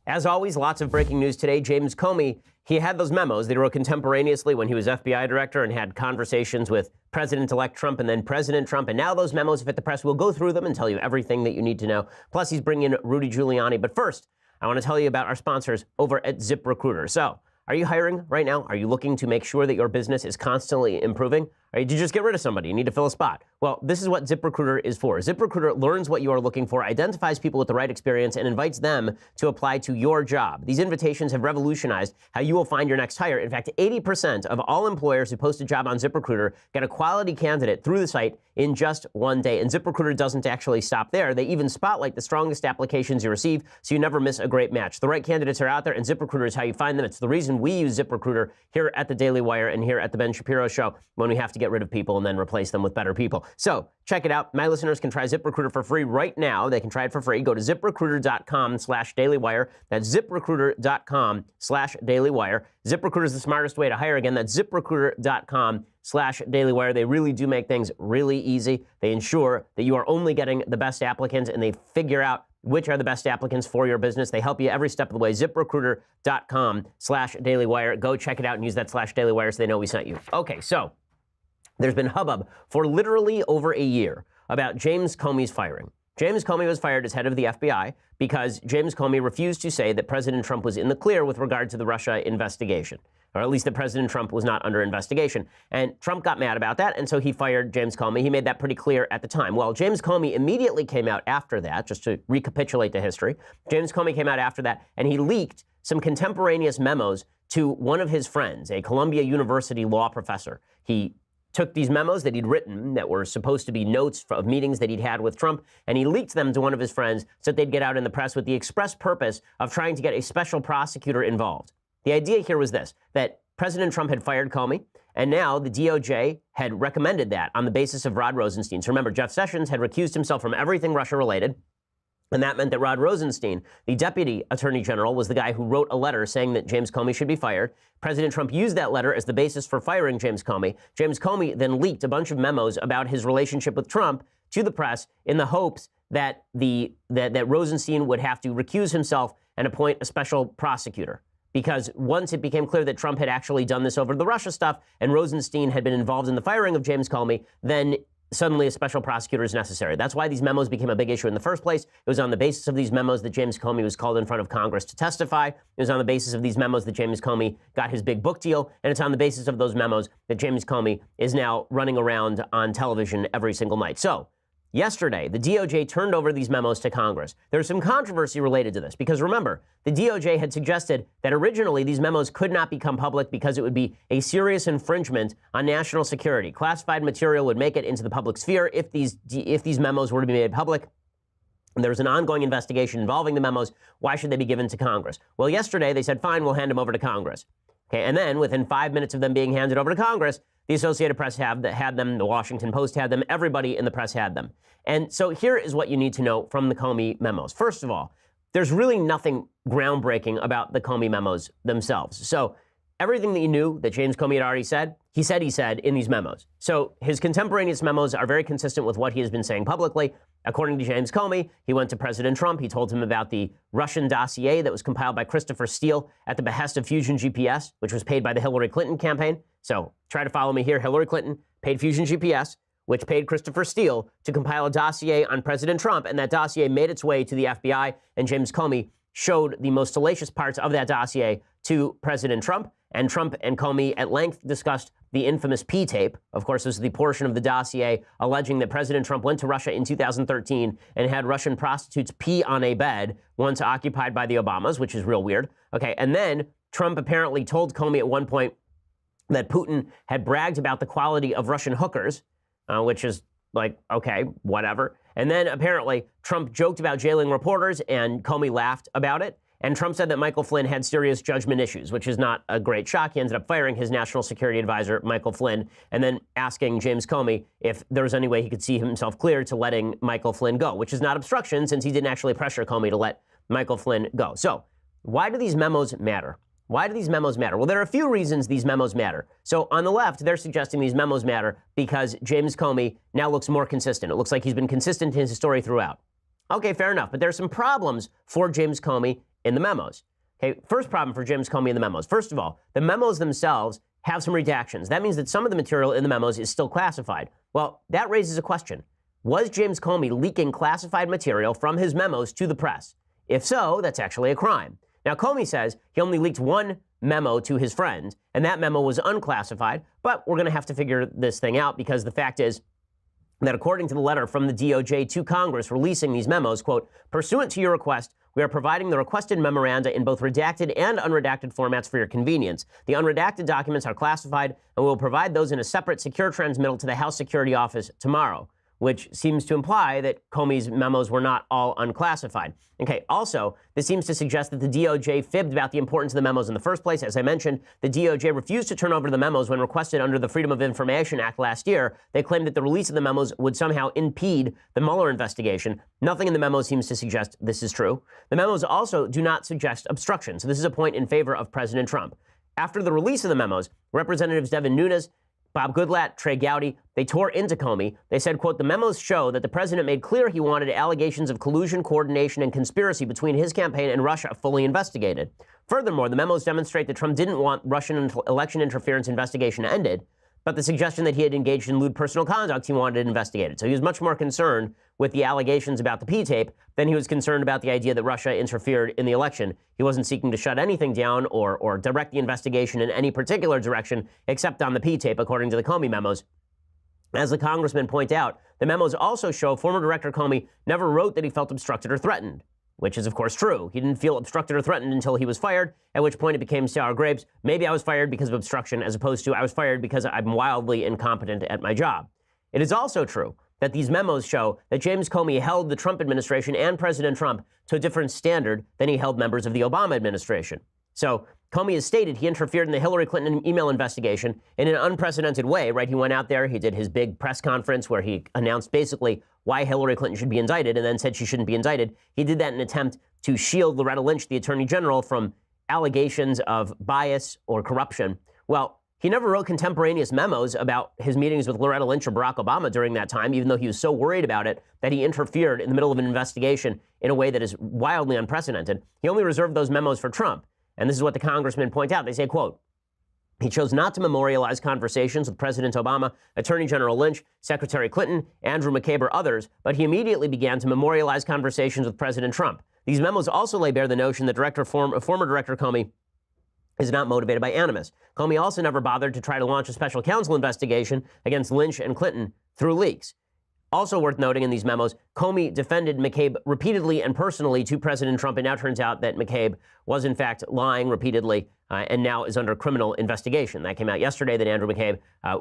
As always, lots of breaking news today. James Comey, he had those memos that he wrote contemporaneously when he was FBI director and had conversations with President-elect Trump and then President Trump. And now those memos, if at the press, we'll go through them and tell you everything that you need to know. Plus, he's bringing in Rudy Giuliani. But first, I want to tell you about our sponsors over at ZipRecruiter. So, are you hiring right now? Are you looking to make sure that your business is constantly improving? Or did you just get rid of somebody? You need to fill a spot. Well, this is what ZipRecruiter is for. ZipRecruiter learns what you are looking for, identifies people with the right experience, and invites them to apply to your job. These invitations have revolutionized how you will find your next hire. In fact, 80% of all employers who post a job on ZipRecruiter get a quality candidate through the site in just one day. And ZipRecruiter doesn't actually stop there. They even spotlight the strongest applications you receive, so you never miss a great match. The right candidates are out there, and ZipRecruiter is how you find them. It's the reason we use ZipRecruiter here at the Daily Wire and here at the Ben Shapiro Show when we have to get rid of people and then replace them with better people. So check it out. My listeners can try ZipRecruiter for free right now. They can try it for free. Go to ZipRecruiter.com/dailywire. That's ZipRecruiter.com/dailywire. ZipRecruiter is the smartest way to hire. Again, that's ZipRecruiter.com/dailywire. They really do make things really easy. They ensure that you are only getting the best applicants, and they figure out which are the best applicants for your business. They help you every step of the way. ZipRecruiter.com/dailywire. Go check it out and use that /dailywire so they know we sent you. Okay, so there's been hubbub for literally over a year about James Comey's firing. James Comey was fired as head of the FBI because James Comey refused to say that President Trump was in the clear with regard to the Russia investigation, or at least that President Trump was not under investigation. And Trump got mad about that, and so he fired James Comey. He made that pretty clear at the time. Well, James Comey immediately came out after that, just to recapitulate the history. James Comey came out after that, and he leaked some contemporaneous memos to one of his friends, a Columbia University law professor. He took these memos that he'd written that were supposed to be notes of meetings that he'd had with Trump, and he leaked them to one of his friends so that they'd get out in the press with the express purpose of trying to get a special prosecutor involved. The idea here was this, that President Trump had fired Comey, and now the DOJ had recommended that on the basis of Rod Rosenstein. So remember, Jeff Sessions had recused himself from everything Russia-related, and that meant that Rod Rosenstein, the deputy attorney general, was the guy who wrote a letter saying that James Comey should be fired. President Trump used that letter as the basis for firing James Comey. James Comey then leaked a bunch of memos about his relationship with Trump to the press in the hopes that that Rosenstein would have to recuse himself and appoint a special prosecutor. Because once it became clear that Trump had actually done this over the Russia stuff and Rosenstein had been involved in the firing of James Comey, then suddenly a special prosecutor is necessary. That's why these memos became a big issue in the first place. It was on the basis of these memos that James Comey was called in front of Congress to testify. It was on the basis of these memos that James Comey got his big book deal. And it's on the basis of those memos that James Comey is now running around on television every single night. So yesterday, the DOJ turned over these memos to Congress. There's some controversy related to this because remember, the DOJ had suggested that originally these memos could not become public because it would be a serious infringement on national security. Classified material would make it into the public sphere if these memos were to be made public. And there was an ongoing investigation involving the memos. Why should they be given to Congress? Well, yesterday they said, fine, we'll hand them over to Congress. Okay, and then within 5 minutes of them being handed over to Congress, the Associated Press had them, the Washington Post had them, everybody in the press had them. And so here is what you need to know from the Comey memos. First of all, there's really nothing groundbreaking about the Comey memos themselves. So everything that you knew that James Comey had already said, he said in these memos. So his contemporaneous memos are very consistent with what he has been saying publicly. According to James Comey, he went to President Trump. He told him about the Russian dossier that was compiled by Christopher Steele at the behest of Fusion GPS, which was paid by the Hillary Clinton campaign. So try to follow me here. Hillary Clinton paid Fusion GPS, which paid Christopher Steele to compile a dossier on President Trump. And that dossier made its way to the FBI. And James Comey showed the most salacious parts of that dossier to President Trump. And Trump and Comey at length discussed the infamous P tape. Of course, this is the portion of the dossier alleging that President Trump went to Russia in 2013 and had Russian prostitutes pee on a bed once occupied by the Obamas, which is real weird. Okay, and then Trump apparently told Comey at one point that Putin had bragged about the quality of Russian hookers, which is like, okay, whatever. And then apparently Trump joked about jailing reporters and Comey laughed about it. And Trump said that Michael Flynn had serious judgment issues, which is not a great shock. He ended up firing his national security advisor, Michael Flynn, and then asking James Comey if there was any way he could see himself clear to letting Michael Flynn go, which is not obstruction since he didn't actually pressure Comey to let Michael Flynn go. So why do these memos matter? Why do these memos matter? Well, there are a few reasons these memos matter. So on the left, they're suggesting these memos matter because James Comey now looks more consistent. It looks like he's been consistent in his story throughout. Okay, fair enough. But there are some problems for James Comey in the memos. Okay, first problem for James Comey in the memos. First of all, the memos themselves have some redactions. That means that some of the material in the memos is still classified. Well, that raises a question. Was James Comey leaking classified material from his memos to the press? If so, that's actually a crime. Now, Comey says he only leaked one memo to his friend, and that memo was unclassified, but we're going to have to figure this thing out because the fact is that according to the letter from the DOJ to Congress releasing these memos, quote, pursuant to your request, we are providing the requested memoranda in both redacted and unredacted formats for your convenience. The unredacted documents are classified, and we will provide those in a separate secure transmittal to the House Security Office tomorrow, which seems to imply that Comey's memos were not all unclassified. Okay, also, this seems to suggest that the DOJ fibbed about the importance of the memos in the first place. As I mentioned, the DOJ refused to turn over the memos when requested under the Freedom of Information Act last year. They claimed that the release of the memos would somehow impede the Mueller investigation. Nothing in the memos seems to suggest this is true. The memos also do not suggest obstruction, so this is a point in favor of President Trump. After the release of the memos, Representatives Devin Nunes, Bob Goodlatte, Trey Gowdy, they tore into Comey. They said, quote, the memos show that the president made clear he wanted allegations of collusion, coordination, and conspiracy between his campaign and Russia fully investigated. Furthermore, the memos demonstrate that Trump didn't want Russian election interference investigation ended, but the suggestion that he had engaged in lewd personal conduct, he wanted it investigated. So he was much more concerned with the allegations about the P-tape than he was concerned about the idea that Russia interfered in the election. He wasn't seeking to shut anything down or direct the investigation in any particular direction except on the P-tape, according to the Comey memos. As the congressmen point out, the memos also show former Director Comey never wrote that he felt obstructed or threatened, which is, of course, true. He didn't feel obstructed or threatened until he was fired, at which point it became sour grapes. Maybe I was fired because of obstruction, as opposed to I was fired because I'm wildly incompetent at my job. It is also true that these memos show that James Comey held the Trump administration and President Trump to a different standard than he held members of the Obama administration. So Comey has stated he interfered in the Hillary Clinton email investigation in an unprecedented way, right? He went out there, he did his big press conference where he announced basically why Hillary Clinton should be indicted and then said she shouldn't be indicted. He did that in an attempt to shield Loretta Lynch, the Attorney General, from allegations of bias or corruption. Well, he never wrote contemporaneous memos about his meetings with Loretta Lynch or Barack Obama during that time, even though he was so worried about it that he interfered in the middle of an investigation in a way that is wildly unprecedented. He only reserved those memos for Trump. And this is what the congressmen point out. They say, quote, he chose not to memorialize conversations with President Obama, Attorney General Lynch, Secretary Clinton, Andrew McCabe, or others, but he immediately began to memorialize conversations with President Trump. These memos also lay bare the notion that former Director Comey is not motivated by animus. Comey also never bothered to try to launch a special counsel investigation against Lynch and Clinton through leaks. Also worth noting in these memos, Comey defended McCabe repeatedly and personally to President Trump. It now turns out that McCabe was, in fact, lying repeatedly and now is under criminal investigation. That came out yesterday that Andrew McCabe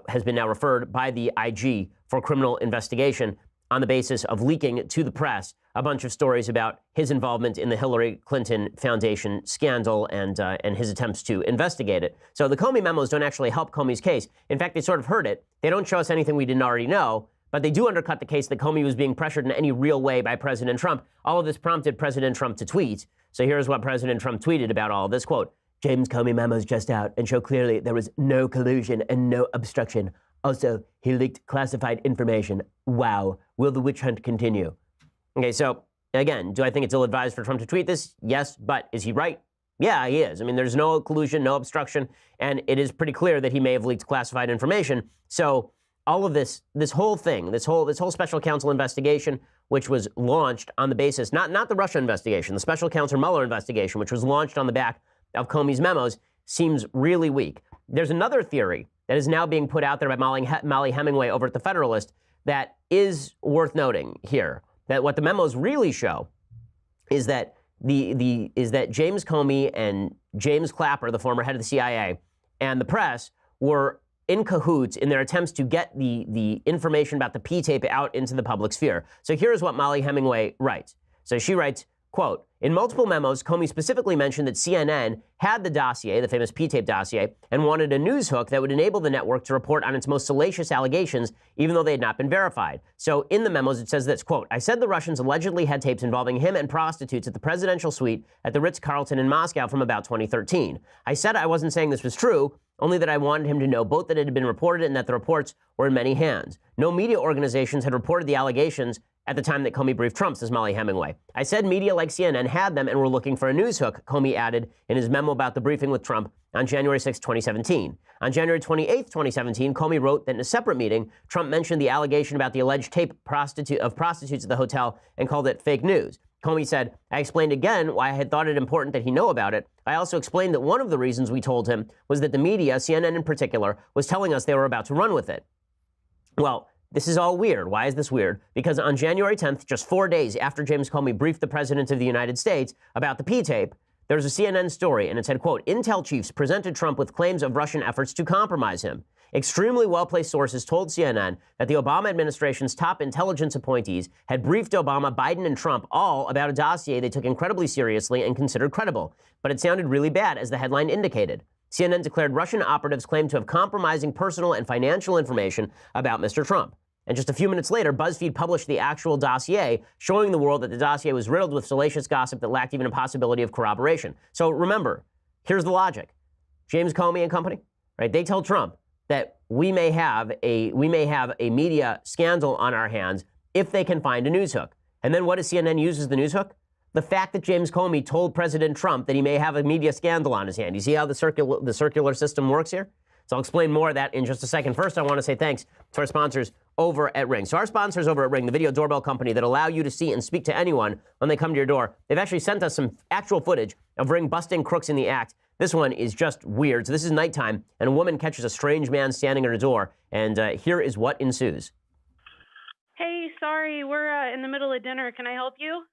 has been now referred by the IG for criminal investigation on the basis of leaking to the press a bunch of stories about his involvement in the Hillary Clinton Foundation scandal and his attempts to investigate it. So the Comey memos don't actually help Comey's case. In fact, they sort of hurt it. They don't show us anything we didn't already know. But they do undercut the case that Comey was being pressured in any real way by President Trump. All of this prompted President Trump to tweet. So here's what President Trump tweeted about all of this, quote, James Comey memos just out and show clearly there was no collusion and no obstruction. Also, he leaked classified information. Wow. Will the witch hunt continue? Okay, so again, do I think it's ill-advised for Trump to tweet this? Yes, but is he right? Yeah, he is. I mean, there's no collusion, no obstruction, and it is pretty clear that he may have leaked classified information. So all of this whole thing, this whole special counsel investigation, which was launched on the basis, not the Russia investigation, the special counsel Mueller investigation, which was launched on the back of Comey's memos, seems really weak. There's another theory that is now being put out there by Molly Hemingway over at the Federalist that is worth noting here. That what the memos really show is that that James Comey and James Clapper, the former head of the CIA, and the press were in cahoots in their attempts to get the information about the P-tape out into the public sphere. So here's what Molly Hemingway writes. So she writes, quote, in multiple memos, Comey specifically mentioned that CNN had the dossier, the famous P-tape dossier, and wanted a news hook that would enable the network to report on its most salacious allegations, even though they had not been verified. So in the memos, it says this, quote, I said the Russians allegedly had tapes involving him and prostitutes at the presidential suite at the Ritz-Carlton in Moscow from about 2013. I said I wasn't saying this was true, only that I wanted him to know both that it had been reported and that the reports were in many hands. No media organizations had reported the allegations at the time that Comey briefed Trump, says Molly Hemingway. I said media like CNN had them and were looking for a news hook, Comey added in his memo about the briefing with Trump on January 6, 2017. On January 28, 2017, Comey wrote that in a separate meeting, Trump mentioned the allegation about the alleged tape of prostitutes at the hotel and called it fake news. Comey said, I explained again why I had thought it important that he know about it. I also explained that one of the reasons we told him was that the media, CNN in particular, was telling us they were about to run with it. Well, this is all weird. Why is this weird? Because on January 10th, just 4 days after James Comey briefed the President of the United States about the P-tape, there was a CNN story, and it said, quote, Intel chiefs presented Trump with claims of Russian efforts to compromise him. Extremely well-placed sources told CNN that the Obama administration's top intelligence appointees had briefed Obama, Biden, and Trump all about a dossier they took incredibly seriously and considered credible. But it sounded really bad, as the headline indicated. CNN declared Russian operatives claimed to have compromising personal and financial information about Mr. Trump. And just a few minutes later, BuzzFeed published the actual dossier, showing the world that the dossier was riddled with salacious gossip that lacked even a possibility of corroboration. So remember, here's the logic. James Comey and company, right? They tell Trump that we may have a media scandal on our hands if they can find a news hook. And then what does CNN use as the news hook? The fact that James Comey told President Trump that he may have a media scandal on his hand. You see how the circular system works here? So I'll explain more of that in just a second. First, I want to say thanks to our sponsors over at Ring. So our sponsors over at Ring, the video doorbell company that allow you to see and speak to anyone when they come to your door, they've actually sent us some actual footage of Ring busting crooks in the act. This one is just weird. So this is nighttime, and a woman catches a strange man standing at her door, and here is what ensues. Hey, sorry, we're in the middle of dinner. Can I help you?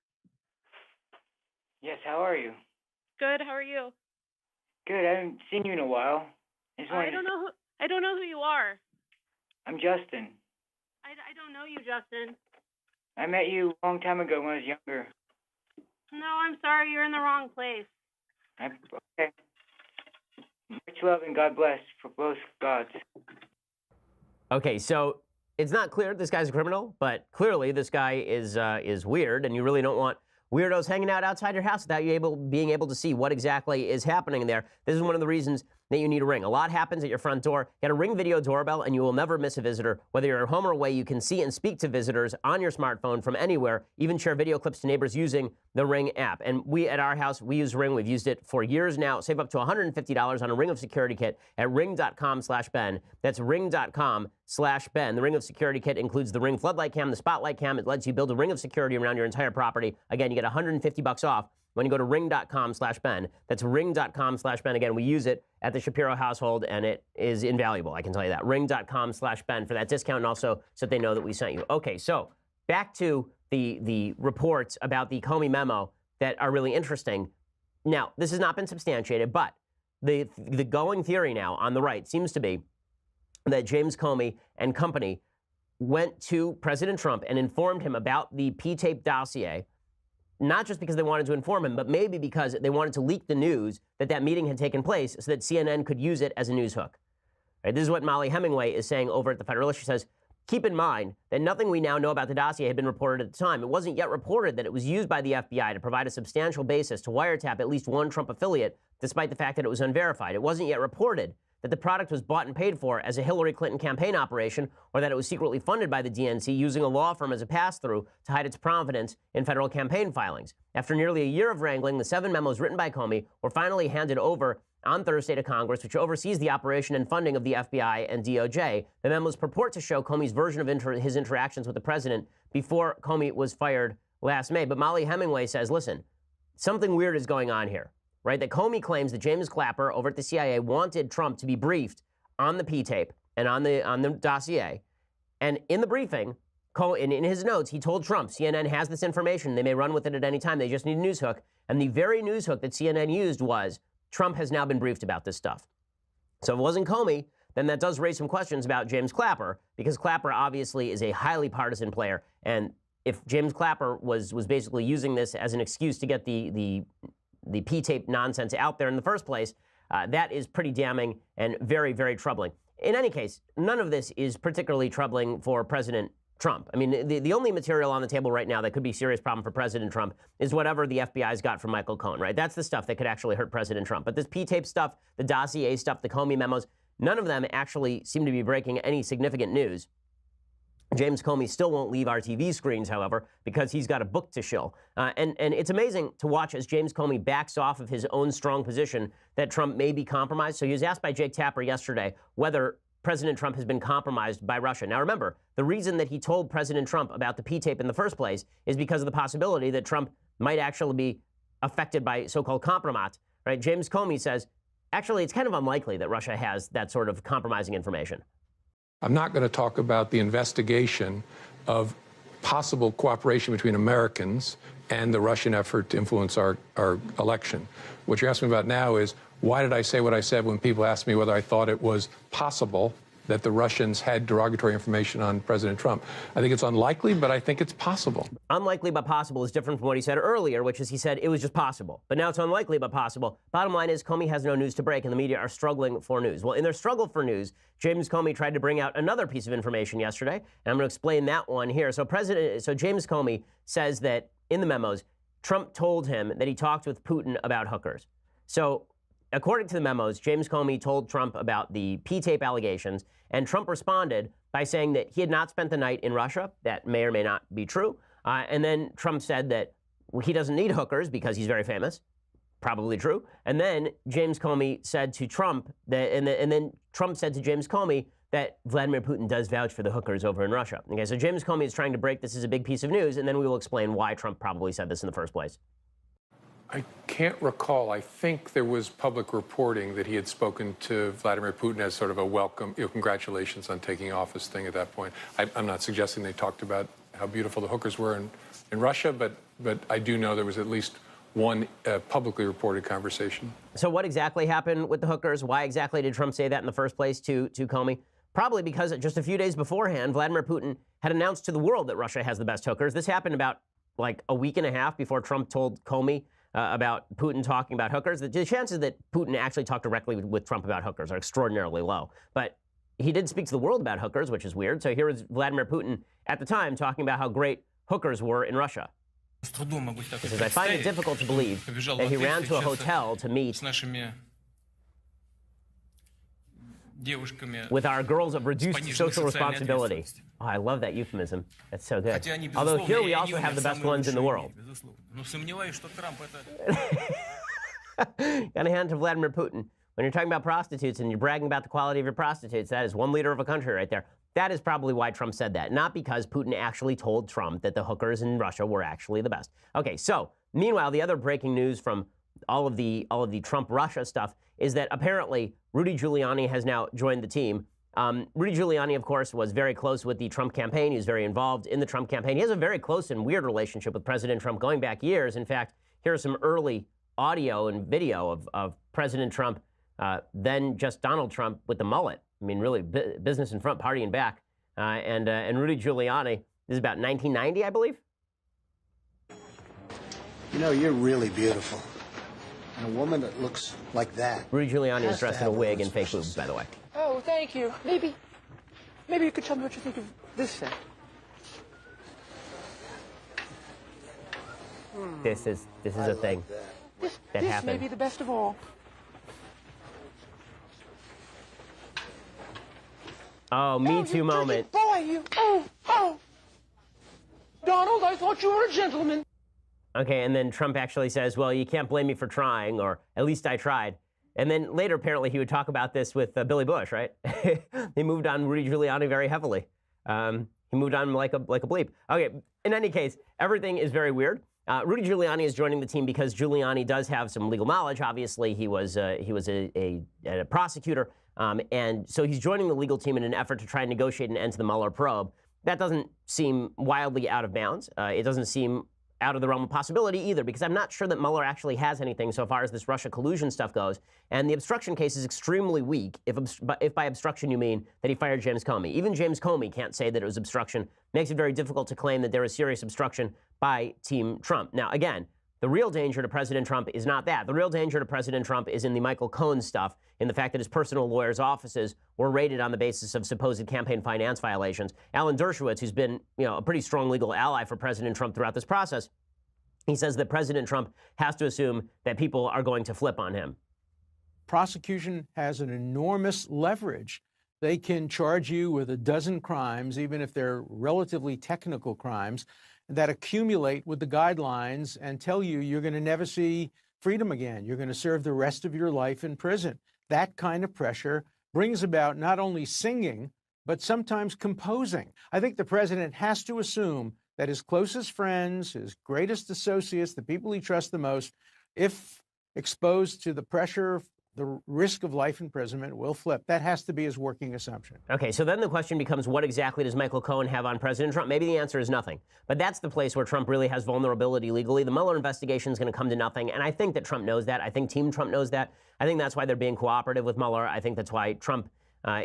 Yes, how are you? Good. How are you? Good. I haven't seen you in a while. I don't know who you are. I'm Justin. I don't know you, Justin. I met you a long time ago when I was younger. No, I'm sorry. You're in the wrong place. Okay. Much love and God bless for both gods. Okay, so it's not clear this guy's a criminal, but clearly this guy is weird, and you really don't want weirdos hanging out outside your house without you being able to see what exactly is happening there. This is one of the reasons that you need a Ring. A lot happens at your front door. Get a Ring video doorbell, and you will never miss a visitor. Whether you're at home or away, you can see and speak to visitors on your smartphone from anywhere, even share video clips to neighbors using the Ring app. And we, at our house, we use Ring. We've used it for years now. Save up to $150 on a Ring of Security kit at ring.com/Ben. That's ring.com/Ben. The Ring of Security kit includes the Ring floodlight cam, the spotlight cam. It lets you build a ring of security around your entire property. Again, you get $150 off when you go to ring.com/Ben. That's ring.com/Ben. Again, we use it at the Shapiro household, and it is invaluable. I can tell you that. Ring.com/Ben for that discount, and also so that they know that we sent you. Okay, so back to the reports about the Comey memo that are really interesting. Now, this has not been substantiated, but the going theory now on the right seems to be that James Comey and company went to President Trump and informed him about the P-tape dossier, not just because they wanted to inform him, but maybe because they wanted to leak the news that that meeting had taken place so that CNN could use it as a news hook. Right, this is what Molly Hemingway is saying over at the Federalist. She says, keep in mind that nothing we now know about the dossier had been reported at the time. It wasn't yet reported that it was used by the FBI to provide a substantial basis to wiretap at least one Trump affiliate, despite the fact that it was unverified. It wasn't yet reported that the product was bought and paid for as a Hillary Clinton campaign operation, or that it was secretly funded by the DNC using a law firm as a pass-through to hide its provenance in federal campaign filings. After nearly a year of wrangling, the 7 memos written by Comey were finally handed over on Thursday to Congress, which oversees the operation and funding of the FBI and DOJ. The memos purport to show Comey's version of his interactions with the president before Comey was fired last May. But Molly Hemingway says, listen, something weird is going on here. Right, that Comey claims that James Clapper over at the CIA wanted Trump to be briefed on the P-tape and on the dossier. And in the briefing, in his notes, he told Trump, CNN has this information. They may run with it at any time. They just need a news hook. And the very news hook that CNN used was, Trump has now been briefed about this stuff. So if it wasn't Comey, then that does raise some questions about James Clapper, because Clapper obviously is a highly partisan player. And if James Clapper was basically using this as an excuse to get the P-tape nonsense out there in the first place, that is pretty damning and very, very troubling. In any case, none of this is particularly troubling for President Trump. I mean, the only material on the table right now that could be a serious problem for President Trump is whatever the FBI's got from Michael Cohen, right? That's the stuff that could actually hurt President Trump. But this P-tape stuff, the dossier stuff, the Comey memos, none of them actually seem to be breaking any significant news. James Comey still won't leave our TV screens, however, because he's got a book to shill. And it's amazing to watch as James Comey backs off of his own strong position that Trump may be compromised. So he was asked by Jake Tapper yesterday whether President Trump has been compromised by Russia. Now, remember, the reason that he told President Trump about the P-tape in the first place is because of the possibility that Trump might actually be affected by so-called compromat, right? James Comey says, actually, it's kind of unlikely that Russia has that sort of compromising information. I'm not going to talk about the investigation of possible cooperation between Americans and the Russian effort to influence our election. What you're asking about now is, why did I say what I said when people asked me whether I thought it was possible that the Russians had derogatory information on President Trump? I think it's unlikely, but I think it's possible. Unlikely but possible is different from what he said earlier, which is he said it was just possible. But now it's unlikely but possible. Bottom line is Comey has no news to break, and the media are struggling for news. Well, in their struggle for news, James Comey tried to bring out another piece of information yesterday, and I'm going to explain that one here. So James Comey says that in the memos, Trump told him that he talked with Putin about hookers. So according to the memos, James Comey told Trump about the P-tape allegations, and Trump responded by saying that he had not spent the night in Russia. That may or may not be true. And then Trump said that he doesn't need hookers because he's very famous. Probably true. And then James Comey said to Trump that, and then Trump said to James Comey that Vladimir Putin does vouch for the hookers over in Russia. Okay, so James Comey is trying to break this as a big piece of news, and then we will explain why Trump probably said this in the first place. I can't recall. I think there was public reporting that he had spoken to Vladimir Putin as sort of a welcome, congratulations on taking office thing at that point. I'm not suggesting they talked about how beautiful the hookers were in Russia, but I do know there was at least one publicly reported conversation. So what exactly happened with the hookers? Why exactly did Trump say that in the first place to Comey? Probably because just a few days beforehand, Vladimir Putin had announced to the world that Russia has the best hookers. This happened about like a week and a half before Trump told Comey about Putin talking about hookers. The chances that Putin actually talked directly with Trump about hookers are extraordinarily low. But he did speak to the world about hookers, which is weird. So here was Vladimir Putin at the time talking about how great hookers were in Russia. He says, I find it difficult to believe that he ran to a hotel to meet with our girls of reduced social responsibility. Oh, I love that euphemism. That's so good. Although here we also have the best ones in the world. Got to hand to Vladimir Putin. When you're talking about prostitutes and you're bragging about the quality of your prostitutes, that is one leader of a country right there. That is probably why Trump said that, not because Putin actually told Trump that the hookers in Russia were actually the best. Okay, so meanwhile, the other breaking news from all of the Trump-Russia stuff is that apparently Rudy Giuliani has now joined the team. Rudy Giuliani, of course, was very close with the Trump campaign. He was very involved in the Trump campaign. He has a very close and weird relationship with President Trump going back years. In fact, here are some early audio and video of President Trump, then just Donald Trump with the mullet. I mean, really, business in front, party in back. And Rudy Giuliani, this is about 1990, I believe. You know, you're really beautiful. And a woman that looks like that. Rudy Giuliani is dressed in a wig and fake boobs, by the way. Oh, thank you. Maybe you could tell me what you think of this set. This is a thing that happened. This may be the best of all. Oh, Me Too moment. Boy, you. Oh. Donald, I thought you were a gentleman. Okay, and then Trump actually says, well, you can't blame me for trying, or at least I tried. And then later, apparently, he would talk about this with Billy Bush, right? He moved on Rudy Giuliani very heavily. He moved on like a bleep. Okay, in any case, everything is very weird. Rudy Giuliani is joining the team because Giuliani does have some legal knowledge. Obviously, he was a prosecutor, and so he's joining the legal team in an effort to try and negotiate an end to the Mueller probe. That doesn't seem wildly out of bounds. It doesn't seem out of the realm of possibility either, because I'm not sure that Mueller actually has anything so far as this Russia collusion stuff goes. And the obstruction case is extremely weak, if by obstruction you mean that he fired James Comey. Even James Comey can't say that it was obstruction. Makes it very difficult to claim that there was serious obstruction by Team Trump. Now, again, the real danger to President Trump is not that. The real danger to President Trump is in the Michael Cohen stuff, in the fact that his personal lawyers' offices were raided on the basis of supposed campaign finance violations. Alan Dershowitz, who's been a pretty strong legal ally for President Trump throughout this process, he says that President Trump has to assume that people are going to flip on him. Prosecution has an enormous leverage They can charge you with a dozen crimes, even if they're relatively technical crimes, that accumulate with the guidelines and tell you you're going to never see freedom again. You're going to serve the rest of your life in prison. That kind of pressure brings about not only singing, but sometimes composing. I think the president has to assume that his closest friends, his greatest associates, the people he trusts the most, if exposed to the pressure, the risk of life imprisonment, will flip. That has to be his working assumption. Okay, so then the question becomes, what exactly does Michael Cohen have on President Trump? Maybe the answer is nothing. But that's the place where Trump really has vulnerability legally. The Mueller investigation is going to come to nothing, and I think that Trump knows that. I think Team Trump knows that. I think that's why they're being cooperative with Mueller. I think that's why Trump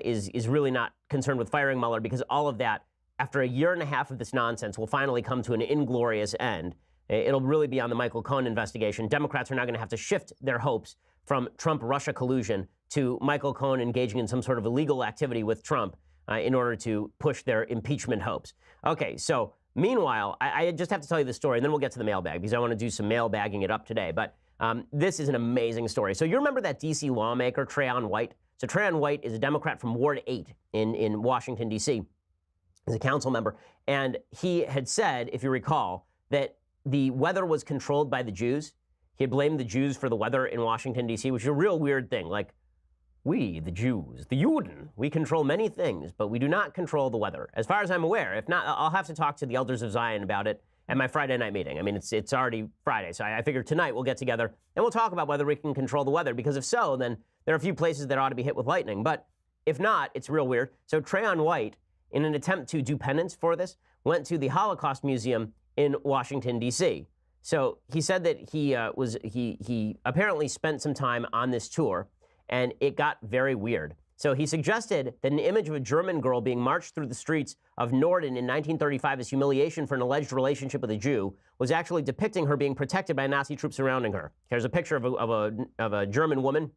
is really not concerned with firing Mueller, because all of that, after a year and a half of this nonsense, will finally come to an inglorious end. It'll really be on the Michael Cohen investigation. Democrats are now going to have to shift their hopes from Trump-Russia collusion to Michael Cohen engaging in some sort of illegal activity with Trump in order to push their impeachment hopes. Okay, so meanwhile, I just have to tell you the story, and then we'll get to the mailbag, because I want to do some mailbagging it up today. But this is an amazing story. So you remember that D.C. lawmaker, Trayon White? So Trayon White is a Democrat from Ward 8 in Washington, D.C. He's a council member. And he had said, if you recall, that the weather was controlled by the Jews. He had blamed the Jews for the weather in Washington, D.C., which is a real weird thing. Like, we, the Jews, the Juden, we control many things, but we do not control the weather. As far as I'm aware. If not, I'll have to talk to the elders of Zion about it at my Friday night meeting. I mean, it's already Friday, so I figured tonight we'll get together and we'll talk about whether we can control the weather, because if so, then there are a few places that ought to be hit with lightning. But if not, it's real weird. So Trayon White, in an attempt to do penance for this, went to the Holocaust Museum in Washington, D.C. So he said that he apparently spent some time on this tour, and it got very weird. So he suggested that an image of a German girl being marched through the streets of Norden in 1935 as humiliation for an alleged relationship with a Jew was actually depicting her being protected by Nazi troops surrounding her. There's a picture of a German woman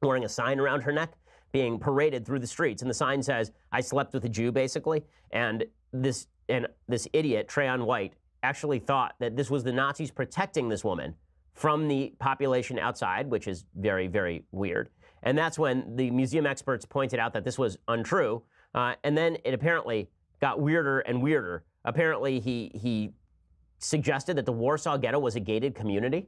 wearing a sign around her neck, being paraded through the streets, and the sign says, "I slept with a Jew," basically. And this idiot, Trayon White, actually thought that this was the Nazis protecting this woman from the population outside, which is very, very weird. And that's when the museum experts pointed out that this was untrue. And then it apparently got weirder and weirder. Apparently, he suggested that the Warsaw Ghetto was a gated community.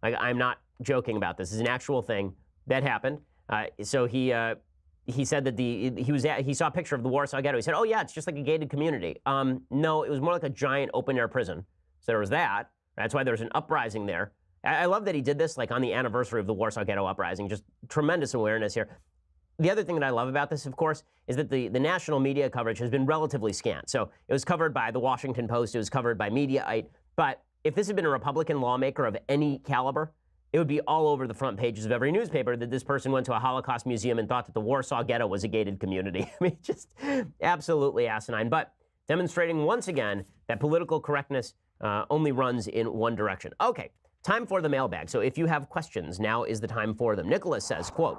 Like, I'm not joking about this. This is an actual thing that happened. So he said that he saw a picture of the Warsaw Ghetto. He said, "Oh yeah, it's just like a gated community." No, it was more like a giant open-air prison. So there was that. That's why there was an uprising there. I love that he did this like on the anniversary of the Warsaw Ghetto uprising. Just tremendous awareness here. The other thing that I love about this, of course, is that the national media coverage has been relatively scant. So it was covered by the Washington Post. It was covered by Mediaite. But if this had been a Republican lawmaker of any caliber, it would be all over the front pages of every newspaper that this person went to a Holocaust museum and thought that the Warsaw Ghetto was a gated community. I mean, just absolutely asinine. But demonstrating once again that political correctness only runs in one direction. Okay, time for the mailbag. So if you have questions, now is the time for them. Nicholas says, quote,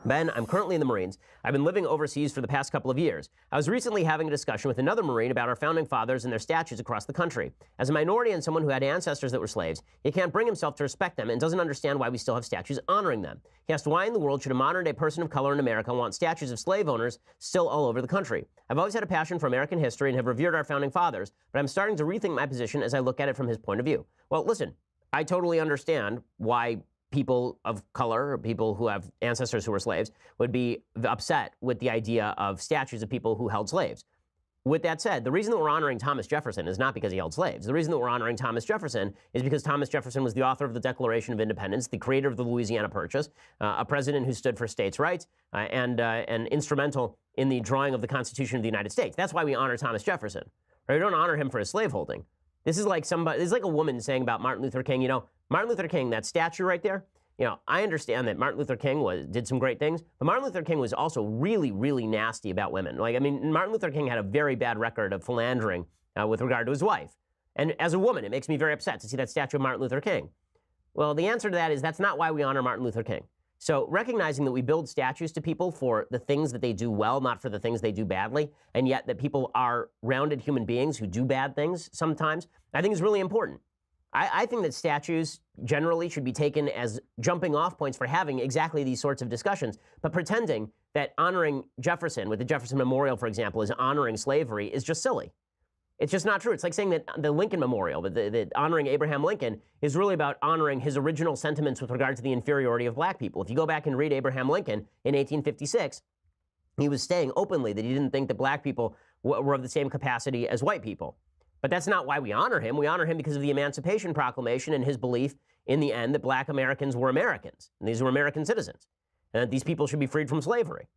"Ben, I'm currently in the Marines. I've been living overseas for the past couple of years. I was recently having a discussion with another Marine about our founding fathers and their statues across the country. As a minority and someone who had ancestors that were slaves, he can't bring himself to respect them and doesn't understand why we still have statues honoring them. He asked why in the world should a modern-day person of color in America want statues of slave owners still all over the country. I've always had a passion for American history and have revered our founding fathers, but I'm starting to rethink my position as I look at it from his point of view." Well, listen, I totally understand why people of color or people who have ancestors who were slaves would be upset with the idea of statues of people who held slaves. With that said, the reason that we're honoring Thomas Jefferson is not because he held slaves. The reason that we're honoring Thomas Jefferson is because Thomas Jefferson was the author of the Declaration of Independence, the creator of the Louisiana Purchase, a president who stood for states' rights, and instrumental in the drawing of the Constitution of the United States. That's why we honor Thomas Jefferson. Right? We don't honor him for his slaveholding. This is like a woman saying about Martin Luther King, you know, Martin Luther King, that statue right there, you know, I understand that Martin Luther King did some great things, but Martin Luther King was also really, really nasty about women. Like, I mean, Martin Luther King had a very bad record of philandering with regard to his wife. And as a woman, it makes me very upset to see that statue of Martin Luther King. Well, the answer to that is that's not why we honor Martin Luther King. So recognizing that we build statues to people for the things that they do well, not for the things they do badly, and yet that people are rounded human beings who do bad things sometimes, I think is really important. I think that statues generally should be taken as jumping off points for having exactly these sorts of discussions, but pretending that honoring Jefferson with the Jefferson Memorial, for example, is honoring slavery is just silly. It's just not true. It's like saying that the Lincoln Memorial, that honoring Abraham Lincoln is really about honoring his original sentiments with regard to the inferiority of black people. If you go back and read Abraham Lincoln in 1856, he was saying openly that he didn't think that black people were of the same capacity as white people. But that's not why we honor him. We honor him because of the Emancipation Proclamation and his belief in the end that black Americans were Americans, and these were American citizens, and that these people should be freed from slavery.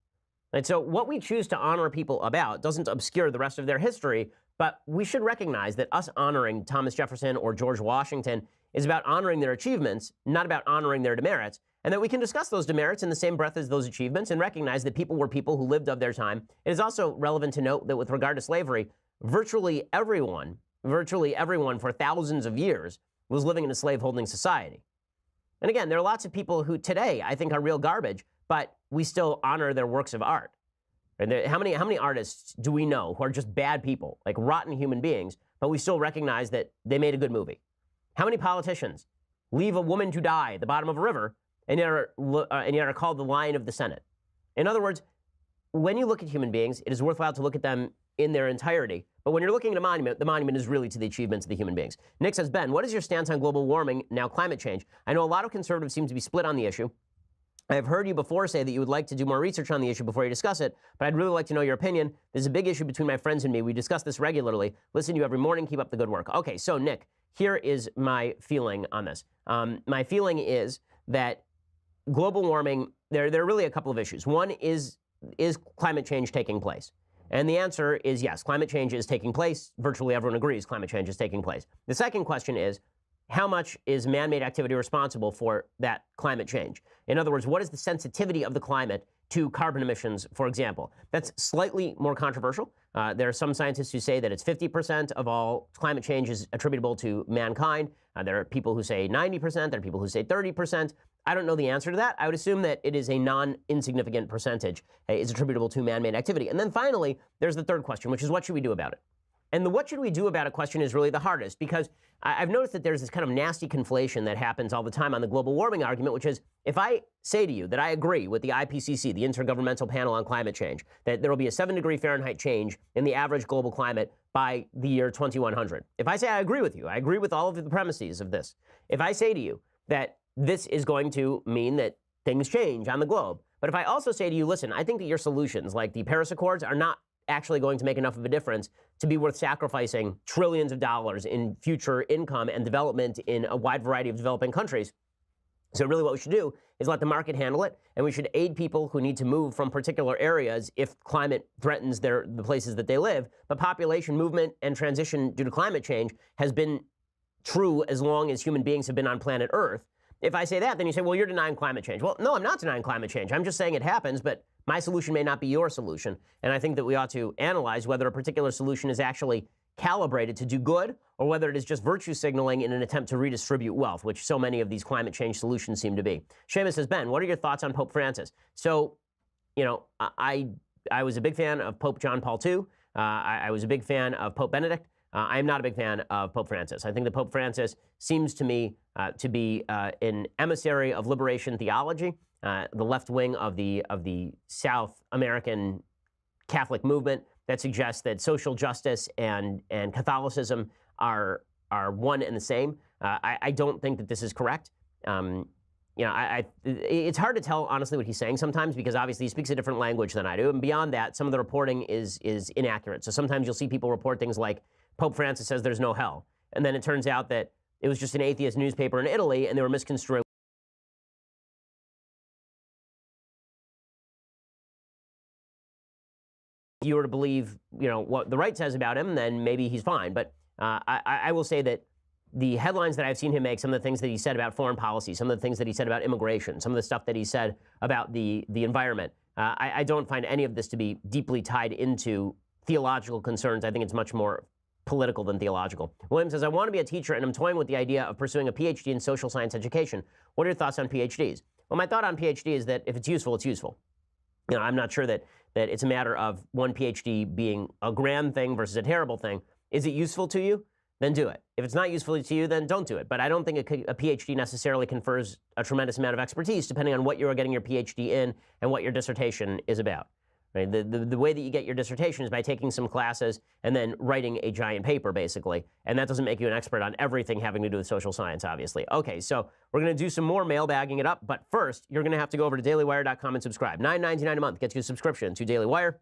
And so what we choose to honor people about doesn't obscure the rest of their history, but we should recognize that us honoring Thomas Jefferson or George Washington is about honoring their achievements, not about honoring their demerits, and that we can discuss those demerits in the same breath as those achievements and recognize that people were people who lived of their time. It is also relevant to note that with regard to slavery, virtually everyone for thousands of years was living in a slaveholding society. And again, there are lots of people who today I think are real garbage, but we still honor their works of art. And how many artists do we know who are just bad people, like rotten human beings, but we still recognize that they made a good movie? How many politicians leave a woman to die at the bottom of a river and yet are called the Lion of the Senate? In other words, when you look at human beings, it is worthwhile to look at them in their entirety. But when you're looking at a monument, the monument is really to the achievements of the human beings. Nick says, Ben, what is your stance on global warming, now climate change? I know a lot of conservatives seem to be split on the issue. I have heard you before say that you would like to do more research on the issue before you discuss it, but I'd really like to know your opinion. There's a big issue between my friends and me. We discuss this regularly. Listen to you every morning. Keep up the good work. Okay, so Nick, here is my feeling on this. My feeling is that global warming, there are really a couple of issues. One is climate change taking place? And the answer is yes, climate change is taking place. Virtually everyone agrees climate change is taking place. The second question is, how much is man-made activity responsible for that climate change? In other words, what is the sensitivity of the climate to carbon emissions, for example? That's slightly more controversial. There are some scientists who say that it's 50% of all climate change is attributable to mankind. There are people who say 90%. There are people who say 30%. I don't know the answer to that. I would assume that it is a non-insignificant percentage is attributable to man-made activity. And then finally, there's the third question, which is what should we do about it? And the what should we do about it question is really the hardest, because I've noticed that there's this kind of nasty conflation that happens all the time on the global warming argument, which is if I say to you that I agree with the IPCC, the Intergovernmental Panel on Climate Change, that there will be a 7-degree Fahrenheit change in the average global climate by the year 2100. If I say I agree with you, I agree with all of the premises of this. If I say to you that this is going to mean that things change on the globe, but if I also say to you, listen, I think that your solutions, like the Paris Accords, are not actually going to make enough of a difference to be worth sacrificing trillions of dollars in future income and development in a wide variety of developing countries. So really what we should do is let the market handle it, and we should aid people who need to move from particular areas if climate threatens the places that they live. But population movement and transition due to climate change has been true as long as human beings have been on planet Earth. If I say that, then you say, well, you're denying climate change. Well, no, I'm not denying climate change. I'm just saying it happens, but my solution may not be your solution. And I think that we ought to analyze whether a particular solution is actually calibrated to do good or whether it is just virtue signaling in an attempt to redistribute wealth, which so many of these climate change solutions seem to be. Seamus says, Ben, what are your thoughts on Pope Francis? So, you know, I was a big fan of Pope John Paul II. I was a big fan of Pope Benedict. I am not a big fan of Pope Francis. I think that Pope Francis seems to me to be an emissary of liberation theology, the left wing of the South American Catholic movement that suggests that social justice and Catholicism are one and the same. I don't think that this is correct. You know, it's hard to tell, honestly, what he's saying sometimes because obviously he speaks a different language than I do. And beyond that, some of the reporting is inaccurate. So sometimes you'll see people report things like Pope Francis says there's no hell. And then it turns out that it was just an atheist newspaper in Italy and they were misconstruing. If you were to believe, you know, what the right says about him, then maybe he's fine. But I will say that the headlines that I've seen him make, some of the things that he said about foreign policy, some of the things that he said about immigration, some of the stuff that he said about the environment, I don't find any of this to be deeply tied into theological concerns. I think it's much more political than theological. William says, I want to be a teacher and I'm toying with the idea of pursuing a PhD in social science education. What are your thoughts on PhDs? Well, my thought on PhD is that if it's useful, it's useful. You know, I'm not sure that it's a matter of one PhD being a grand thing versus a terrible thing. Is it useful to you? then do it. If it's not useful to you, then don't do it. But I don't think a PhD necessarily confers a tremendous amount of expertise, depending on what you're getting your PhD in and what your dissertation is about. Right? The way that you get your dissertation is by taking some classes and then writing a giant paper, basically. And that doesn't make you an expert on everything having to do with social science, obviously. Okay, so we're going to do some more mailbagging it up. But first, you're going to have to go over to dailywire.com and subscribe. $9.99 a month gets you a subscription to Daily Wire.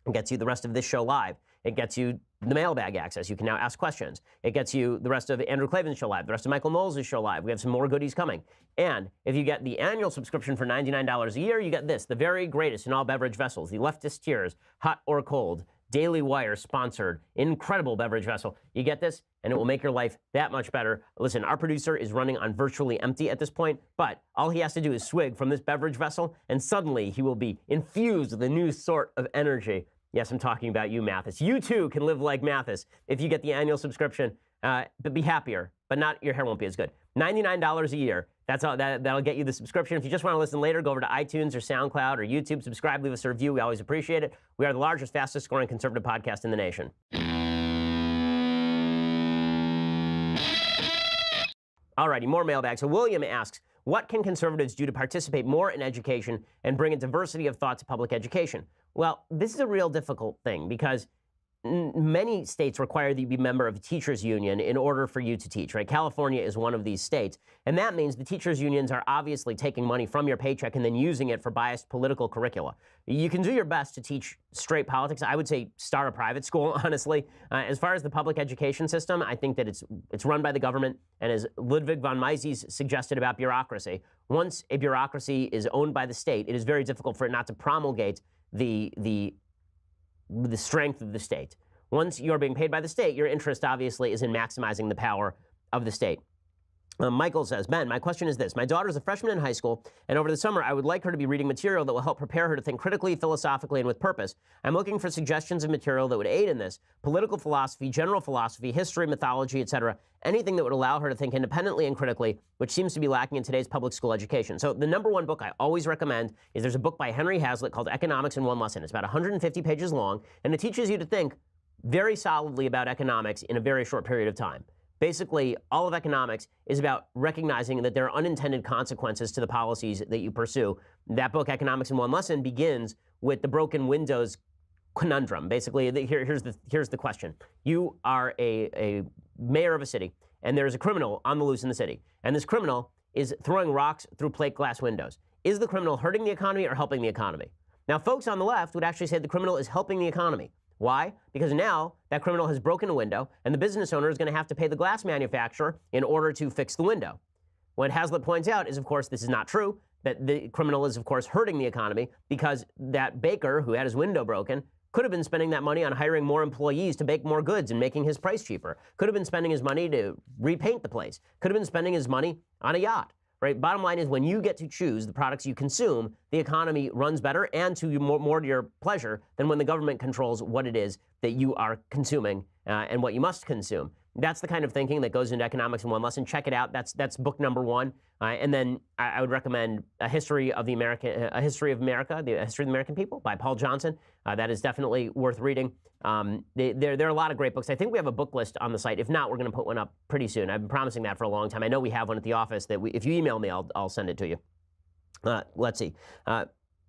It gets you the rest of this show live. It gets you the mailbag access. You can now ask questions. It gets you the rest of Andrew Klavan's show live, the rest of Michael Knowles' show live. We have some more goodies coming. And if you get the annual subscription for $99 a year, you get this, the very greatest in all beverage vessels, the Leftist Tears, hot or cold, Daily Wire sponsored, incredible beverage vessel. You get this, and it will make your life that much better. Listen, our producer is running on virtually empty at this point, but all he has to do is swig from this beverage vessel, and suddenly he will be infused with a new sort of energy. Yes, I'm talking about you, Mathis. You too can live like Mathis if you get the annual subscription, but be happier, but not your hair won't be as good. $99 a year. That's all. That'll get you the subscription. If you just want to listen later, go over to iTunes or SoundCloud or YouTube. Subscribe, leave us a review. We always appreciate it. We are the largest, fastest scoring conservative podcast in the nation. Alrighty, more mailbag. So William asks, what can conservatives do to participate more in education and bring a diversity of thought to public education? Well, this is a real difficult thing because many states require that you be a member of a teachers union in order for you to teach, right? California is one of these states. And that means the teachers unions are obviously taking money from your paycheck and then using it for biased political curricula. You can do your best to teach straight politics. I would say start a private school, honestly. As far as the public education system, I think that it's run by the government. And as Ludwig von Mises suggested about bureaucracy, once a bureaucracy is owned by the state, it is very difficult for it not to promulgate the strength of the state. Once you're being paid by the state, your interest obviously is in maximizing the power of the state. Michael says, Ben, my question is this. My daughter's a freshman in high school, and over the summer, I would like her to be reading material that will help prepare her to think critically, philosophically, and with purpose. I'm looking for suggestions of material that would aid in this. Political philosophy, general philosophy, history, mythology, etc. Anything that would allow her to think independently and critically, which seems to be lacking in today's public school education. So the number one book I always recommend is there's a book by Henry Hazlitt called Economics in One Lesson. It's about 150 pages long, and it teaches you to think very solidly about economics in a very short period of time. Basically, all of economics is about recognizing that there are unintended consequences to the policies that you pursue. That book, Economics in One Lesson, begins with the broken windows conundrum. Basically, here's the question. You are a mayor of a city, and there's a criminal on the loose in the city. And this criminal is throwing rocks through plate glass windows. Is the criminal hurting the economy or helping the economy? Now, folks on the left would actually say the criminal is helping the economy. Why? Because now that criminal has broken a window, and the business owner is going to have to pay the glass manufacturer in order to fix the window. What Hazlitt points out is, of course, this is not true, that the criminal is, of course, hurting the economy because that baker who had his window broken could have been spending that money on hiring more employees to bake more goods and making his price cheaper. Could have been spending his money to repaint the place. Could have been spending his money on a yacht. Right? Bottom line is when you get to choose the products you consume, the economy runs better and to more to your pleasure than when the government controls what it is that you are consuming and what you must consume. That's the kind of thinking that goes into Economics in One Lesson. Check it out. That's book number one. And then I would recommend A History of America, the History of the American People by Paul Johnson. That is definitely worth reading. There are a lot of great books. I think we have a book list on the site. If not, we're going to put one up pretty soon. I've been promising that for a long time. I know we have one at the office that if you email me, I'll send it to you. Let's see.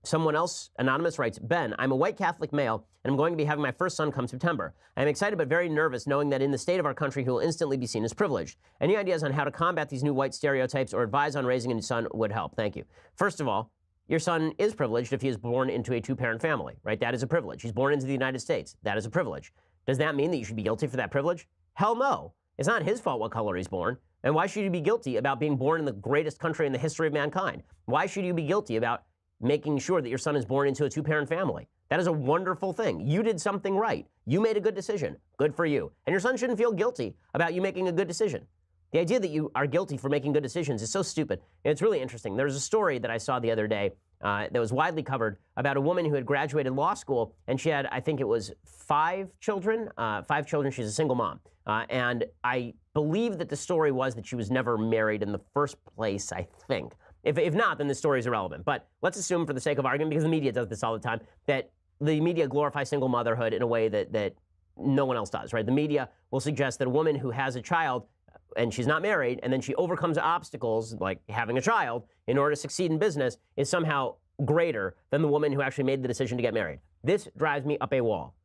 Someone else, anonymous, writes, Ben, I'm a white Catholic male, and I'm going to be having my first son come September. I'm excited but very nervous knowing that in the state of our country, he will instantly be seen as privileged. Any ideas on how to combat these new white stereotypes or advise on raising a son would help. Thank you. First of all, your son is privileged if he is born into a two-parent family, right? That is a privilege. He's born into the United States. That is a privilege. Does that mean that you should be guilty for that privilege? Hell no. It's not his fault what color he's born. And why should you be guilty about being born in the greatest country in the history of mankind? Why should you be guilty about making sure that your son is born into a two-parent family? That is a wonderful thing. You did something right. You made a good decision. Good for you. And your son shouldn't feel guilty about you making a good decision. The idea that you are guilty for making good decisions is so stupid. And it's really interesting. There's a story that I saw the other day that was widely covered about a woman who had graduated law school, and she had, I think it was 5 children. She's a single mom. And I believe that the story was that she was never married in the first place, I think. If not, then the story is irrelevant. But let's assume, for the sake of argument, because the media does this all the time, that the media glorifies single motherhood in a way that no one else does, right? The media will suggest that a woman who has a child and she's not married, and then she overcomes obstacles like having a child in order to succeed in business is somehow greater than the woman who actually made the decision to get married. This drives me up a wall.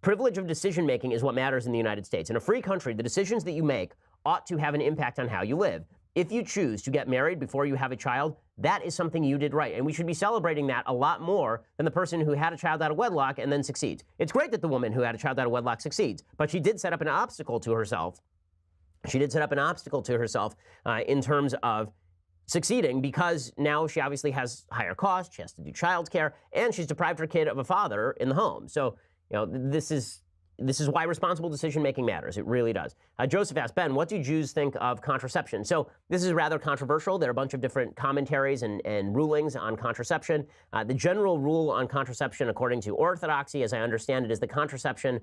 Privilege of decision-making is what matters in the United States. In a free country, the decisions that you make ought to have an impact on how you live. If you choose to get married before you have a child, that is something you did right. And we should be celebrating that a lot more than the person who had a child out of wedlock and then succeeds. It's great that the woman who had a child out of wedlock succeeds, but she did set up an obstacle to herself. She did set up an obstacle to herself in terms of succeeding, because now she obviously has higher costs, she has to do childcare, and she's deprived her kid of a father in the home. So, this is why responsible decision-making matters. It really does. Joseph asked, Ben, what do Jews think of contraception? So this is rather controversial. There are a bunch of different commentaries and rulings on contraception. The general rule on contraception, according to Orthodoxy, as I understand it, is that contraception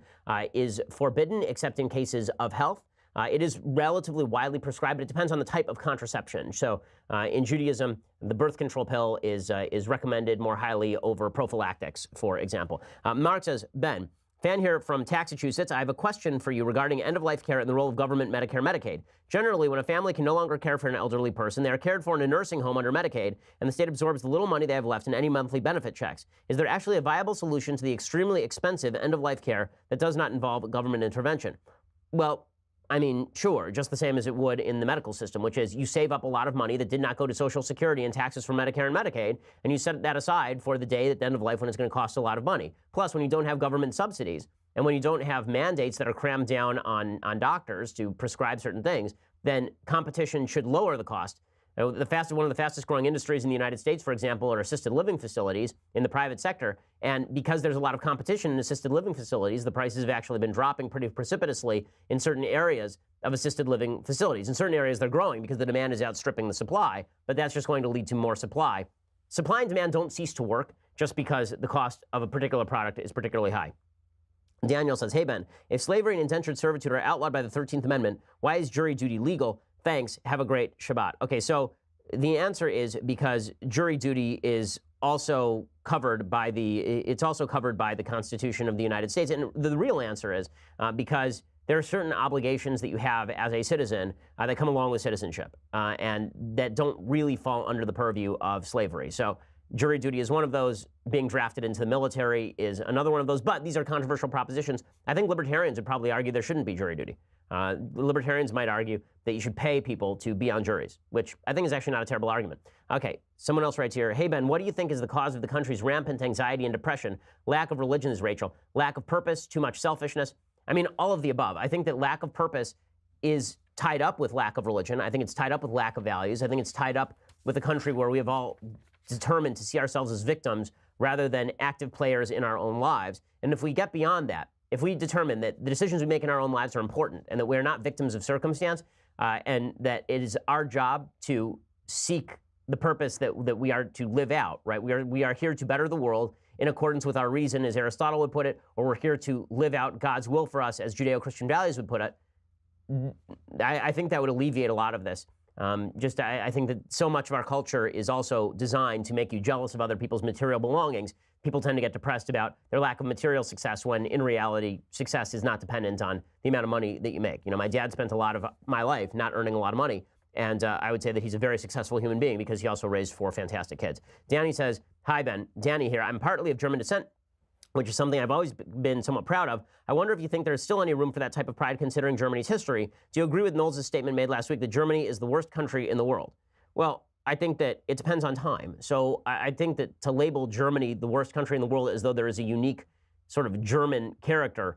is forbidden except in cases of health. It is relatively widely prescribed, but it depends on the type of contraception. So in Judaism, the birth control pill is recommended more highly over prophylactics, for example. Mark says, Ben, fan here from Massachusetts, I have a question for you regarding end-of-life care and the role of government Medicare Medicaid. Generally, when a family can no longer care for an elderly person, they are cared for in a nursing home under Medicaid, and the state absorbs the little money they have left in any monthly benefit checks. Is there actually a viable solution to the extremely expensive end-of-life care that does not involve government intervention? Well, I mean, sure, just the same as it would in the medical system, which is you save up a lot of money that did not go to Social Security and taxes from Medicare and Medicaid, and you set that aside for the day at the end of life when it's going to cost a lot of money. Plus, when you don't have government subsidies, and when you don't have mandates that are crammed down on doctors to prescribe certain things, then competition should lower the cost. One of the fastest growing industries in the United States, for example, are assisted living facilities in the private sector. And because there's a lot of competition in assisted living facilities, the prices have actually been dropping pretty precipitously in certain areas of assisted living facilities. In certain areas, they're growing because the demand is outstripping the supply, but that's just going to lead to more supply. Supply and demand don't cease to work just because the cost of a particular product is particularly high. Daniel says, hey, Ben, if slavery and indentured servitude are outlawed by the 13th Amendment, why is jury duty legal? Thanks. Have a great Shabbat. Okay, so the answer is because jury duty is also covered by the Constitution of the United States. And the real answer is because there are certain obligations that you have as a citizen that come along with citizenship and that don't really fall under the purview of slavery. So jury duty is one of those. Being drafted into the military is another one of those. But these are controversial propositions. I think libertarians would probably argue there shouldn't be jury duty. Libertarians might argue that you should pay people to be on juries, which I think is actually not a terrible argument. Okay, someone else writes here, hey, Ben, what do you think is the cause of the country's rampant anxiety and depression? Lack of religion, is Rachel. Lack of purpose, too much selfishness. I mean, all of the above. I think that lack of purpose is tied up with lack of religion. I think it's tied up with lack of values. I think it's tied up with a country where we have all determined to see ourselves as victims rather than active players in our own lives. And if we get beyond that, if we determine that the decisions we make in our own lives are important and that we're not victims of circumstance and that it is our job to seek the purpose that we are to live out, right? We are here to better the world in accordance with our reason, as Aristotle would put it, or we're here to live out God's will for us, as Judeo-Christian values would put it. I think that would alleviate a lot of this. I think that so much of our culture is also designed to make you jealous of other people's material belongings. People tend to get depressed about their lack of material success when in reality, success is not dependent on the amount of money that you make. You know, my dad spent a lot of my life not earning a lot of money. And I would say that he's a very successful human being because he also raised 4 fantastic kids. Danny says, hi, Ben. Danny here. I'm partly of German descent, which is something I've always been somewhat proud of. I wonder if you think there's still any room for that type of pride considering Germany's history. Do you agree with Knowles' statement made last week that Germany is the worst country in the world? Well, I think that it depends on time. So I think that to label Germany the worst country in the world as though there is a unique sort of German character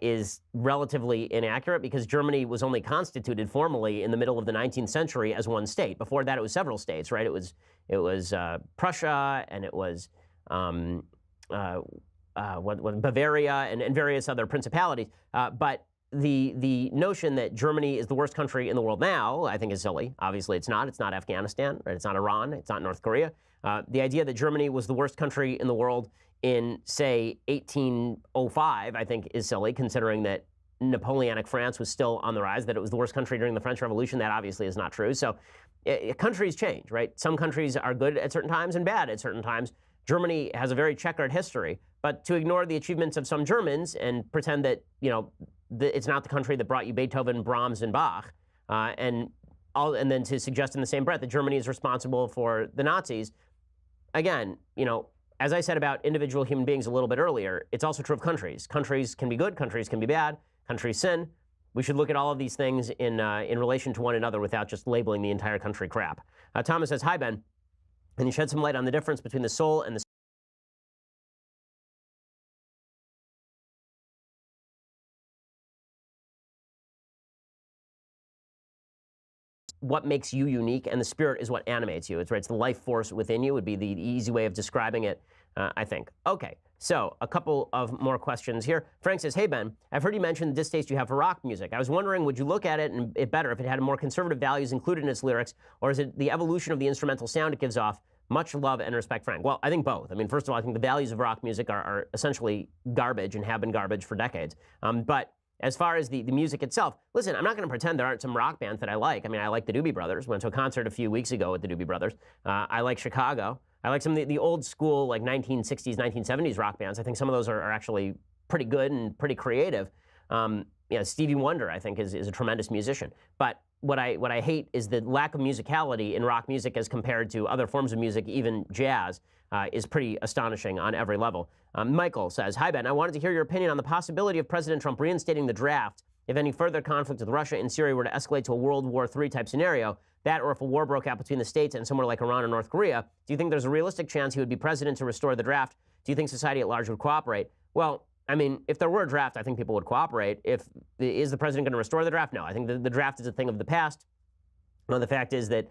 is relatively inaccurate because Germany was only constituted formally in the middle of the 19th century as one state. Before that, it was several states, right? It was Prussia and it was Bavaria and various other principalities. But the notion that Germany is the worst country in the world now, I think is silly. Obviously, it's not. It's not Afghanistan, right? It's not Iran. It's not North Korea. The idea that Germany was the worst country in the world in, say, 1805, I think is silly, considering that Napoleonic France was still on the rise, that it was the worst country during the French Revolution. That obviously is not true. So countries change, right? Some countries are good at certain times and bad at certain times. Germany has a very checkered history, but to ignore the achievements of some Germans and pretend that, it's not the country that brought you Beethoven, Brahms, and Bach, and then to suggest in the same breath that Germany is responsible for the Nazis. Again, as I said about individual human beings a little bit earlier, it's also true of countries. Countries can be good, countries can be bad, countries sin. We should look at all of these things in relation to one another without just labeling the entire country crap. Thomas says, hi, Ben. Can you shed some light on the difference between the soul and the what makes you unique, and the spirit is what animates you. It's the life force within you would be the easy way of describing it, I think. Okay, so a couple of more questions here. Frank says, hey, Ben, I've heard you mention the distaste you have for rock music. I was wondering, would you look at it better if it had more conservative values included in its lyrics, or is it the evolution of the instrumental sound it gives off? Much love and respect, Frank. Well, I think both. I mean, first of all, I think the values of rock music are essentially garbage and have been garbage for decades. But as far as the music itself, listen, I'm not going to pretend there aren't some rock bands that I like. I mean, I like the Doobie Brothers. Went to a concert a few weeks ago with the Doobie Brothers. I like Chicago. I like some of the old school, like 1960s, 1970s rock bands. I think some of those are actually pretty good and pretty creative. Stevie Wonder, I think, is a tremendous musician. But what I hate is the lack of musicality in rock music as compared to other forms of music, even jazz, is pretty astonishing on every level. Michael says, hi, Ben. I wanted to hear your opinion on the possibility of President Trump reinstating the draft if any further conflict with Russia and Syria were to escalate to a World War III type scenario. That, or if a war broke out between the states and somewhere like Iran or North Korea, do you think there's a realistic chance he would be president to restore the draft? Do you think society at large would cooperate? Well, I mean, if there were a draft, I think people would cooperate. Is the president going to restore the draft? No, I think the draft is a thing of the past. The fact is that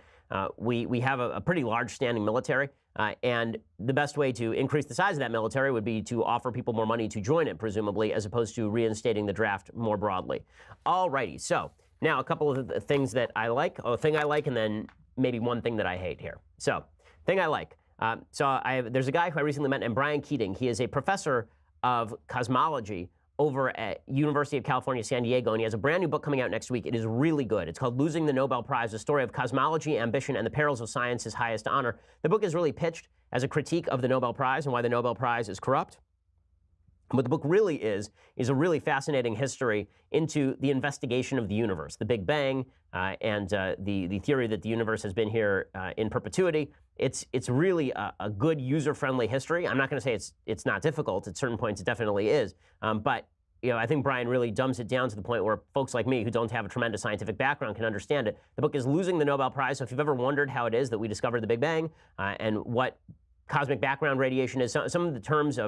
we have a pretty large standing military, and the best way to increase the size of that military would be to offer people more money to join it, presumably, as opposed to reinstating the draft more broadly. All righty, so now a couple of the things that I like, a thing I like, and then maybe one thing that I hate here. So, thing I like. There's a guy who I recently met named Brian Keating. He is a professor of cosmology over at University of California, San Diego, and he has a brand new book coming out next week. It is really good. It's called Losing the Nobel Prize, a story of cosmology, ambition, and the perils of science's highest honor. The book is really pitched as a critique of the Nobel Prize and why the Nobel Prize is corrupt. What the book really is a really fascinating history into the investigation of the universe, the Big Bang, and the theory that the universe has been here in perpetuity. It's really a good user-friendly history. I'm not going to say it's not difficult. At certain points, it definitely is. But I think Brian really dumbs it down to the point where folks like me who don't have a tremendous scientific background can understand it. The book is Losing the Nobel Prize. So if you've ever wondered how it is that we discovered the Big Bang and what cosmic background radiation is, some of the terms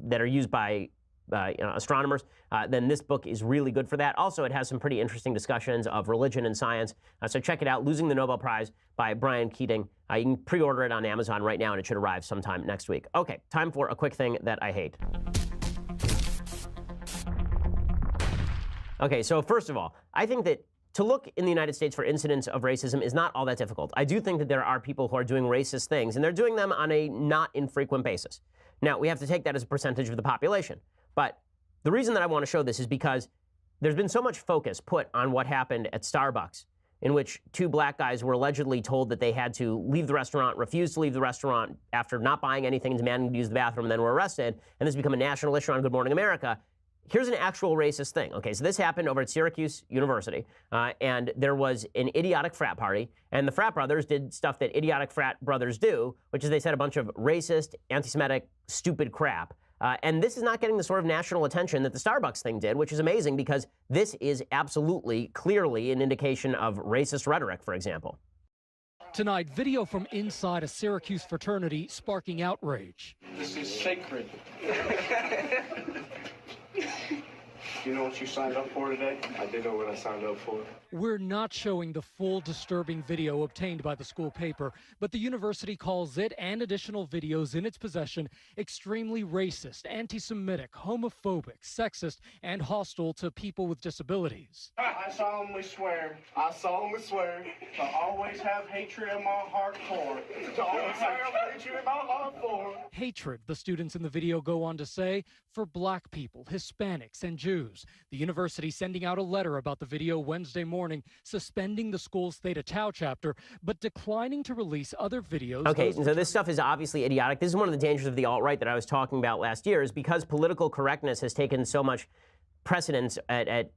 that are used by astronomers, then this book is really good for that. Also, it has some pretty interesting discussions of religion and science. So check it out, Losing the Nobel Prize by Brian Keating. You can pre-order it on Amazon right now, and it should arrive sometime next week. Okay, time for a quick thing that I hate. Okay, so first of all, I think that to look in the United States for incidents of racism is not all that difficult. I do think that there are people who are doing racist things, and they're doing them on a not infrequent basis. Now, we have to take that as a percentage of the population. But the reason that I want to show this is because there's been so much focus put on what happened at Starbucks, in which two black guys were allegedly told that they had to leave the restaurant, refused to leave the restaurant after not buying anything and demanding to use the bathroom, and then were arrested, and this has become a national issue on Good Morning America. Here's an actual racist thing. Okay, so this happened over at Syracuse University, and there was an idiotic frat party, and the frat brothers did stuff that idiotic frat brothers do, which is they said a bunch of racist, anti-Semitic, stupid crap. And this is not getting the sort of national attention that the Starbucks thing did, which is amazing because this is absolutely, clearly an indication of racist rhetoric, for example. Tonight, video from inside a Syracuse fraternity sparking outrage. This is sacred. You know what you signed up for today? I did know what I signed up for. We're not showing the full disturbing video obtained by the school paper, but the university calls it and additional videos in its possession extremely racist, anti-Semitic, homophobic, sexist, and hostile to people with disabilities. I solemnly swear to always have hatred in my heart for. Hatred, the students in the video go on to say, for black people, Hispanics, and Jews. news. The university sending out a letter about the video Wednesday morning, suspending the school's Theta Tau chapter, but declining to release other videos. Okay, so this stuff is obviously idiotic. This is one of the dangers of the alt-right that I was talking about last year, is because political correctness has taken so much precedence at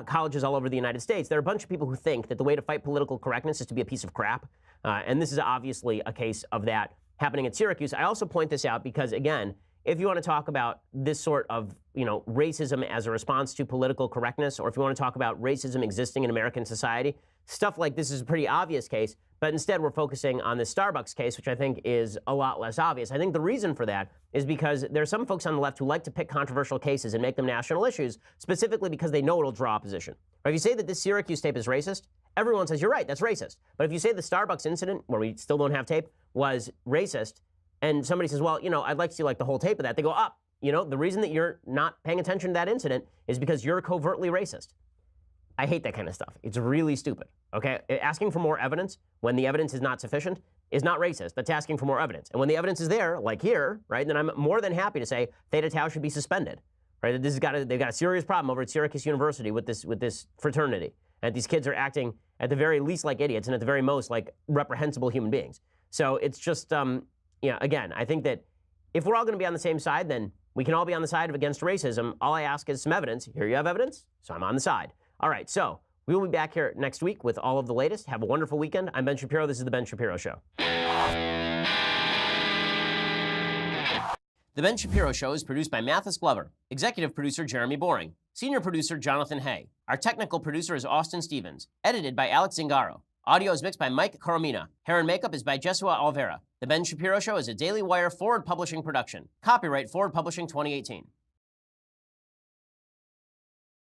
colleges all over the United States. There are a bunch of people who think that the way to fight political correctness is to be a piece of crap. And this is obviously a case of that happening at Syracuse. I also point this out because, again, if you want to talk about this sort of, racism as a response to political correctness, or if you want to talk about racism existing in American society, stuff like this is a pretty obvious case, but instead we're focusing on this Starbucks case, which I think is a lot less obvious. I think the reason for that is because there are some folks on the left who like to pick controversial cases and make them national issues, specifically because they know it'll draw opposition. Or if you say that this Syracuse tape is racist, everyone says, you're right, that's racist. But if you say the Starbucks incident, where we still don't have tape, was racist, and somebody says, well, I'd like to see the whole tape of that, they go, up. The reason that you're not paying attention to that incident is because you're covertly racist. I hate that kind of stuff. It's really stupid, okay? Asking for more evidence when the evidence is not sufficient is not racist. That's asking for more evidence. And when the evidence is there, like here, right, then I'm more than happy to say Theta Tau should be suspended, right? They've got a serious problem over at Syracuse University with this fraternity. And these kids are acting at the very least like idiots and at the very most like reprehensible human beings. So it's just, again, I think that if we're all going to be on the same side, then we can all be on the side of against racism. All I ask is some evidence. Here you have evidence, so I'm on the side. All right, so we will be back here next week with all of the latest. Have a wonderful weekend. I'm Ben Shapiro. This is The Ben Shapiro Show. The Ben Shapiro Show is produced by Mathis Glover, executive producer Jeremy Boring, senior producer Jonathan Hay. Our technical producer is Austin Stevens, edited by Alex Zingaro. Audio is mixed by Mike Coromina. Hair and makeup is by Jesua Alvera. The Ben Shapiro Show is a Daily Wire Forward Publishing production. Copyright Forward Publishing 2018.